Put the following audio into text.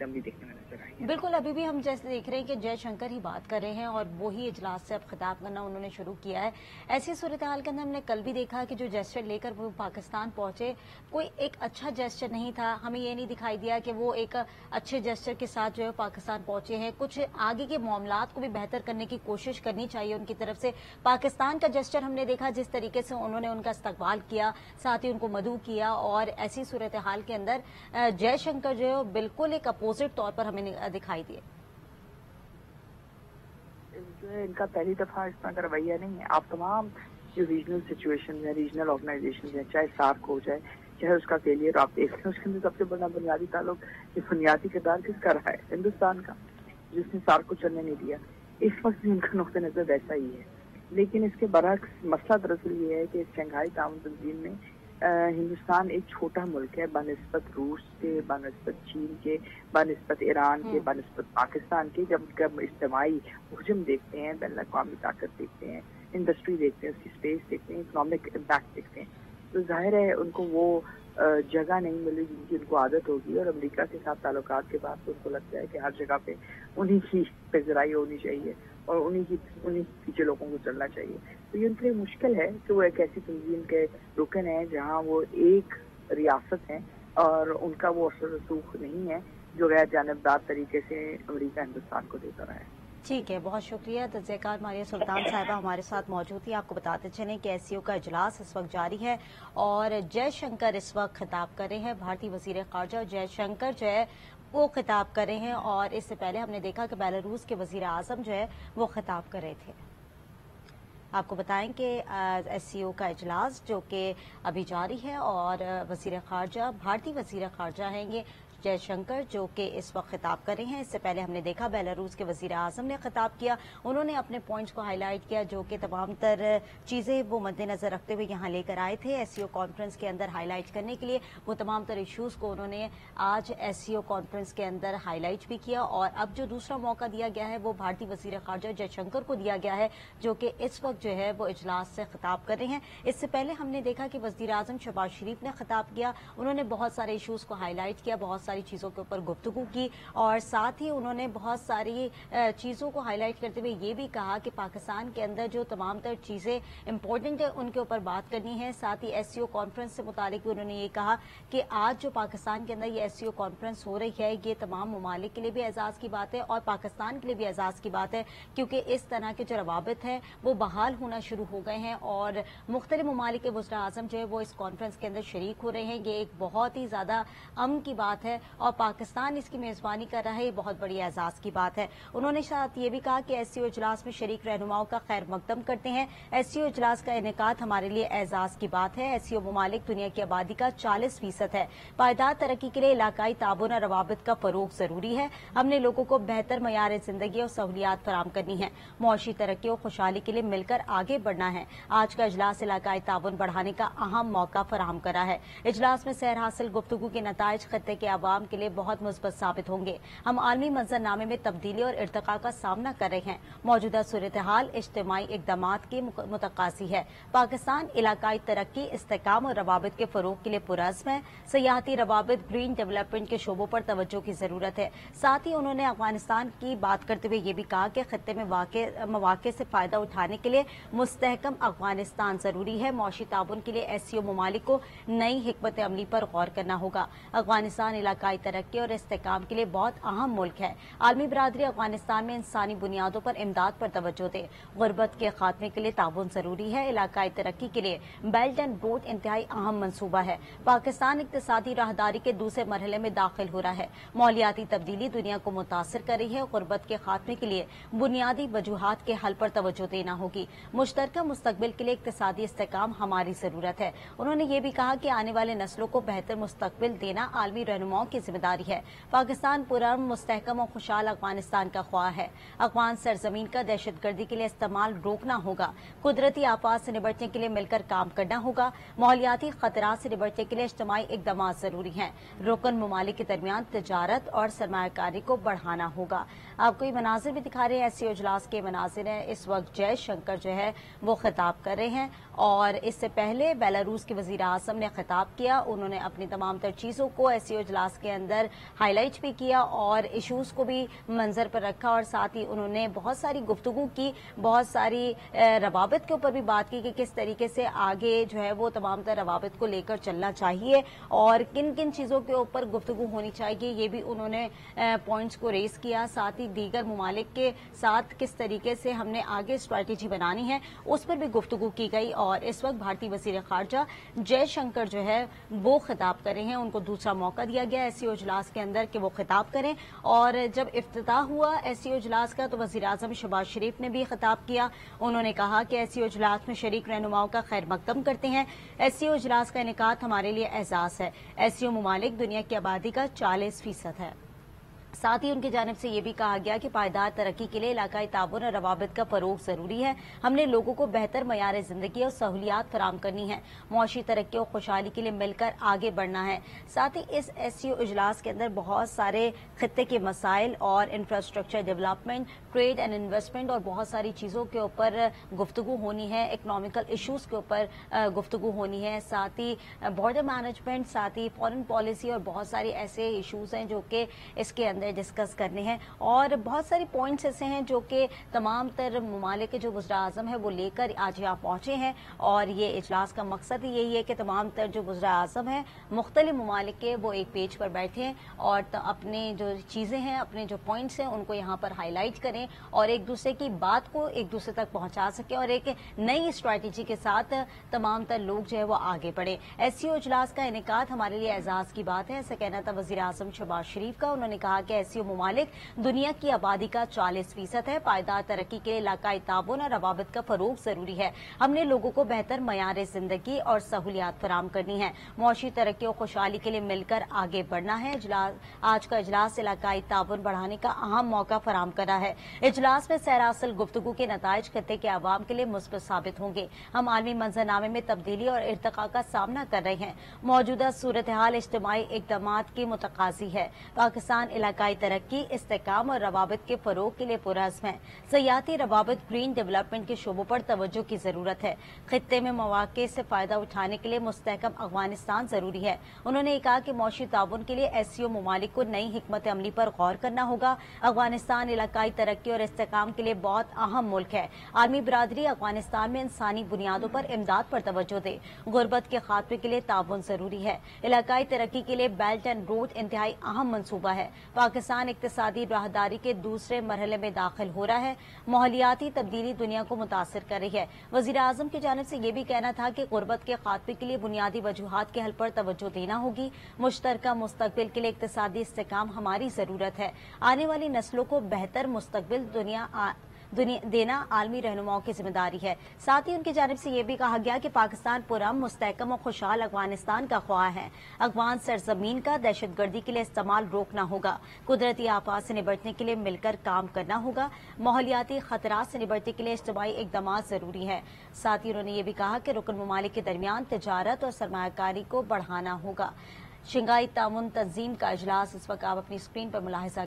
अमली देखने में नजर आई है। बिल्कुल, अभी भी हम जैसे देख रहे हैं कि जयशंकर ही बात कर रहे हैं और वही इजलास से अब खिताब करना उन्होंने शुरू किया है। ऐसी सूरत हाल के अंदर हमने कल भी देखा कि जो जेस्चर लेकर वो पाकिस्तान पहुंचे, कोई एक अच्छा जेस्चर नहीं था। हमें ये नहीं दिखाई दिया कि वो एक अच्छे जेस्चर के साथ जो है पाकिस्तान पहुंचे हैं। कुछ आगे के मामलात को भी बेहतर करने की कोशिश करनी चाहिए उनकी तरफ से। पाकिस्तान का जेस्चर हमने देखा जिस तरीके से उन्होंने उनका इस्तकबाल किया, साथ ही उनको मदऊ किया, और ऐसी सूरत हाल के अंदर जयशंकर जो है बिल्कुल एक अपोजिट तौर पर हमें दिखाई दिए। जो है इनका पहली दफा इस तरह का रवैया नहीं है। आप तमाम जो रीजनल सिचुएशन है, रीजनल ऑर्गेनाइजेशन है, चाहे सार्क हो जाए, चाहे उसका फेलियर आप देख लें, उसके अंदर सबसे बड़ा बुनियादी ताल्लुक, ये बुनियादी किरदार किसका रहा है? हिंदुस्तान का, जिसने सार्क को चलने नहीं दिया। इस वक्त भी उनका नुक्ता नजर वैसा ही है। लेकिन इसके बरक्स मसला दरअसल ये है कि शंघाई ताउन तंजीम में हिंदुस्तान एक छोटा मुल्क है बनिस्बत रूस के, बनिस्बत चीन के, बनिस्बत ईरान के, बनिस्बत पाकिस्तान के। जब इज्तिमाई हुजूम देखते हैं, बैन अवी ताकत देखते हैं, इंडस्ट्री देखते हैं, उसकी स्पेस देखते हैं, इकोनॉमिक इम्पैक्ट देखते हैं, तो जाहिर है उनको वो जगह नहीं मिली जिनकी उनको आदत होगी। और अमेरिका के साथ ताल्लुकात के बाद तो उनको लगता है कि हर जगह पे उन्हीं की पेजराई होनी चाहिए और उन्हीं पीछे लोगों को चलना चाहिए। तो ये उनके लिए मुश्किल है कि वो एक ऐसी तंजीम के रुकन है जहाँ वो एक रियासत है और उनका वो असर रसूख नहीं है जो गैर जानबदार तरीके से अमेरिका हिंदुस्तान को देता रहा है। ठीक है, बहुत शुक्रिया। तज्ज़ियाकार मारिया सुल्तान साहिबा हमारे साथ मौजूद थी। आपको बताते चलें कि एससीओ का इजलास इस वक्त जारी है और जयशंकर इस वक्त खिताब कर रहे हैं। भारतीय वजीर खारजा जयशंकर जो है वो खिताब कर रहे हैं और इससे पहले हमने देखा कि बेलारूस के वजीर आजम जो है वो खिताब कर रहे थे। आपको बताएं कि एससीओ का इजलास जो कि अभी जारी है और वजीर खारजा, भारतीय वजीर खारजा हैं ये जयशंकर, जो कि इस वक्त खिताब कर रहे हैं। इससे पहले हमने देखा बेलारूस के वजीर आजम ने खिताब किया, उन्होंने अपने पॉइंट्स को हाईलाइट किया जो कि तमाम तर चीज़ें वो मद्देनजर रखते हुए यहाँ लेकर आए थे एससीओ कॉन्फ्रेंस के अंदर हाईलाइट करने के लिए। वो तमाम तर इशूज़ को उन्होंने आज एससीओ कॉन्फ्रेंस के अंदर हाईलाइट भी किया और अब जो दूसरा मौका दिया गया है वो भारतीय वजीर खारजा जयशंकर को दिया गया है जो कि इस वक्त जो है वो इजलास से खिताब कर रहे हैं। इससे पहले हमने देखा कि वजीर आजम शहबाज शरीफ ने खिताब किया, उन्होंने बहुत सारे इशूज़ को हाईलाइट किया, बहुत सारी चीज़ों के ऊपर गुफ्तगू की और साथ ही उन्होंने बहुत सारी चीज़ों को हाईलाइट करते हुए ये भी कहा कि पाकिस्तान के अंदर जो तमाम तर चीज़ें इंपॉर्टेंट है उनके ऊपर बात करनी है। साथ ही एससीओ कॉन्फ्रेंस से मुतालिक उन्होंने ये कहा कि आज जो पाकिस्तान के अंदर ये एससीओ कॉन्फ्रेंस हो रही है ये तमाम ममालिक के लिए भी एजाज़ की बात है और पाकिस्तान के लिए भी एजाज़ की बात है क्योंकि इस तरह के जो रवाबित हैं वो बहाल होना शुरू हो गए हैं और मुख्तलिफ ममालिक के वज़ीर आज़म जो है वो इस कॉन्फ्रेंस के अंदर शरीक हो रहे हैं। ये एक बहुत ही ज़्यादा अमन की बात है और पाकिस्तान इसकी मेजबानी कर रहा है, ये बहुत बड़ी एजाज की बात है। उन्होंने साथ ये भी कहा कि एससीओ इजलास में शरीक रहनुमाओं का खैर मकदम करते हैं। एससीओ इजलास का इनेकाद हमारे लिए एजाज की बात है। एससीओ ममालिक दुनिया की आबादी का 40% है। पायदार तरक्की के लिए इलाकाई ताबून और रवाबित का फरोग जरूरी है। हमने लोगों को बेहतर मयार जिंदगी और सहूलियात फराम करनी है। मुआशी तरक्की और खुशहाली के लिए मिलकर आगे बढ़ना है। आज का इजलास इलाकाई ताबून बढ़ाने का अहम मौका फराहम करा है। इजलास में सैर हासिल गुफ्तगू के नताइज खत्ते के अवाम के लिए बहुत मुस्बत साबित होंगे। हम आलमी मंजरनामे में तब्दीली और इर्तिका का सामना कर रहे हैं। मौजूदा सूरत हाल इज्तिमाई इक़दामात की मुतकासी है। पाकिस्तान इलाकाई तरक्की, इस्तेहकाम और रवाबित के फरोग के लिए पुरअज़्म है। सयाहती रवाबित, ग्रीन डेवलपमेंट के शोबों पर तवज्जो की जरूरत है। साथ ही उन्होंने अफगानिस्तान की बात करते हुए ये भी कहा कि खत्ते में मौके से फायदा उठाने के लिए मुस्तहकम अफगानिस्तान जरूरी है। मौशी ताबुन के लिए एससीओ ममालिक को नई हिकमत अमली पर गौर करना होगा। अफगानिस्तान इलाकाई तरक्की और इस्तेहकाम के लिए बहुत अहम मुल्क है। आलमी बरादरी अफगानिस्तान में इंसानी बुनियादों पर इमदाद पर तवज्जो दे। गुर्बत के खात्मे के लिए ताबुन जरूरी है। इलाकाई तरक्की के लिए बेल्ट एंड रोड इंतहाई अहम मनसूबा है। पाकिस्तान इक्तिसादी राहदारी के दूसरे मरहले में दाखिल हो रहा है। मौलियाती तब्दीली दुनिया को मुतासिर कर रही है। गुर्बत के खात्मे के लिए बुनियादी वजूहात के हल पर तवज्जो देना होगी। मुश्तरका मुस्तकबिल के लिए इक्तिसादी इस्तेहकाम हमारी जरूरत है। उन्होंने ये भी कहा कि आने वाले नस्लों को बेहतर मुस्तकबिल देना आलमी रहनुमाओं की जिम्मेदारी है। पाकिस्तान पुरअमन, मुस्तहकम और खुशहाल अफगानिस्तान का ख्वाह है। अफगान सरजमीन का दहशतगर्दी के लिए इस्तेमाल रोकना होगा। कुदरती आफात से निपटने के लिए मिलकर काम करना होगा। माहौलियाती खतरात से निपटने के लिए इज्तिमाई इक़दामात जरूरी हैं। रुकन ममालिक के दरमियान तिजारत और सरमायाकारी को बढ़ाना होगा। आपको ये मनाजिर भी दिखा रहे हैं, एससीओ इजलास के मनाजिर हैं। इस वक्त जयशंकर जो है वो खिताब कर रहे हैं और इससे पहले बेलारूस के वजीर आज़म ने खिताब किया। उन्होंने अपनी तमाम तर चीज़ों को एससीओ इजलास इजलास के अंदर हाईलाइट भी किया और इश्यूज को भी मंजर पर रखा और साथ ही उन्होंने बहुत सारी गुफ्तगू की, बहुत सारी रवाबित के ऊपर भी बात की कि किस तरीके से आगे जो है वो तमाम तर रवाबित को लेकर चलना चाहिए और किन किन चीज़ों के ऊपर गुफ्तगू होनी चाहिए, ये भी उन्होंने पॉइंट्स को रेस किया। साथ ही दीगर मुमालिक के साथ किस तरीके से हमने आगे स्ट्रैटेजी बनानी है उस पर भी गुफ्तगू की गई। और इस वक्त भारतीय वज़ीर ख़ारजा जयशंकर जो है वो खिताब कर रहे हैं, उनको दूसरा मौका दिया गया एससीओ इजलास के अंदर कि वो खिताब करें। और जब इफ्तिताह हुआ एससीओ इजलास का तो वज़ीर आज़म शहबाज शरीफ ने भी खिताब किया। उन्होंने कहा कि एससीओ इजलास में शरीक रहनुमाओं का खैर मकदम करते हैं। एससीओ इजलास का इनेकाद हमारे लिए एजाज है। एससीओ मुमालिक दुनिया की आबादी का 40% है। साथ ही उनकी जानिब से ये भी कहा गया कि पायदार तरक्की के लिए इलाकाई ताउन और रवाबित का फरोग जरूरी है। हमने लोगों को बेहतर मयार जिंदगी और सहूलियात फराम करनी है। मुआशी तरक्की और खुशहाली के लिए मिलकर आगे बढ़ना है। साथ ही इस एससीओ इजलास के अंदर बहुत सारे खित्ते के मसाइल और infrastructure development, trade and investment और बहुत सारी चीज़ों के ऊपर गुफ्तगू होनी है, इकनॉमिकल इशूज़ के ऊपर गुफ्तगू होनी है। साथ ही बॉर्डर मैनेजमेंट, साथ ही फॉरेन पॉलिसी और बहुत सारे ऐसे इशूज़ हैं जो कि इसके अंदर डिस्कस करने हैं। और बहुत सारे पॉइंट्स ऐसे हैं जो कि तमाम तर ममालिक के जो वज़ीर आज़म है वो लेकर आज यहाँ पहुंचे हैं। और ये इजलास का मकसद ही यही है कि तमाम तर जो वज़ीर आज़म हैं मुख्तलिफ ममालिक के वो एक पेज पर बैठे हैं और अपने जो चीज़ें हैं, अपने जो पॉइंट्स हैं उनको यहाँ पर हाईलाइट करें और एक दूसरे की बात को एक दूसरे तक पहुंचा सके और एक नई स्ट्रैटेजी के साथ तमाम तर लोग जो है वो आगे बढ़े। एससीओ इजलास का इनेकाद हमारे लिए एजाज की बात है, ऐसा कहना था वज़ीर आज़म शहबाज शरीफ का। उन्होंने कहा कि एससीओ मुमालिक दुनिया की आबादी का 40% है। पायदार तरक्की के लिए इलाकाई ताउन और रवाबित का फरोग जरूरी है। हमने लोगों को बेहतर मयार जिंदगी और सहूलियात फराम करनी है। मुआशी तरक्की और खुशहाली के लिए मिलकर आगे बढ़ना है। आज का इजलास इलाकाई ताउन बढ़ाने का अहम मौका फराम करा है। इजलास में सरासल गुफ्तगू के नताइज खत्ते के आवाम के लिए मुस्बत साबित होंगे। हम आलमी मंजरनामे में तब्दीली और इर्तिका का सामना कर रहे हैं। मौजूदा सूरत हाल इज्तिमाई इक़दामात की मुतकाजी है। पाकिस्तान इलाकाई तरक्की, इस्तेहकाम और रवाबित के फरोग के लिए पुरअज़्म है। सयाहती रवाबित, ग्रीन डेवलपमेंट के शोबों पर तवज्जो की जरूरत है। खित्ते में मौक़े से फायदा उठाने के लिए मुस्तहकम अफगानिस्तान जरूरी है। उन्होंने कहा कि मौशी ताउन के लिए एससीओ मुमालिक को नई हिकमत अमली पर गौर करना होगा। अफगानिस्तान इलाकाई तरक्की और इस्तेहकाम के लिए बहुत अहम मुल्क है। आलमी बरादरी अफगानिस्तान में इंसानी बुनियादों पर इमदाद पर तवज्जो दे। गुर्बत के खात्मे के लिए ताउन जरूरी है। इलाकाई तरक्की के लिए बेल्ट एंड रोड इंतहाई अहम मनसूबा है। पाकिस्तान इक्तिसादी राहदारी के दूसरे मरहले में दाखिल हो रहा है। माहौलियाती तब्दीली दुनिया को मुतासिर कर रही है। वज़ीर आज़म की जानिब से यह भी कहना था कि गुर्बत के खात्मे के लिए बुनियादी वजूहात के हल पर तवज्जो देना होगी। मुश्तरका मुस्तकबिल के लिए इक्तिसादी इस्तेहकाम हमारी जरूरत है। आने वाली नस्लों को बेहतर मुस्तकबिल देना आलमी रहनुमाओं की जिम्मेदारी है। साथ ही उनकी जानिब से यह भी कहा गया कि पाकिस्तान पुरअमन, मुस्तहकम और खुशहाल अफगानिस्तान का ख्वाह है। अफगान सरजमीन का दहशतगर्दी के लिए इस्तेमाल रोकना होगा। कुदरती आफात से निपटने के लिए मिलकर काम करना होगा। माहौलियाती खतरात से निपटने के लिए इज्तिमाई इक़दाम जरूरी है। साथ ही उन्होंने ये भी कहा कि रुकन ममालिक के दरमियान तिजारत और सरमायाकारी को बढ़ाना होगा। शंघाई ताउन तंजीम का इजलास इस वक्त आप अपनी स्क्रीन पर मुलाहिजा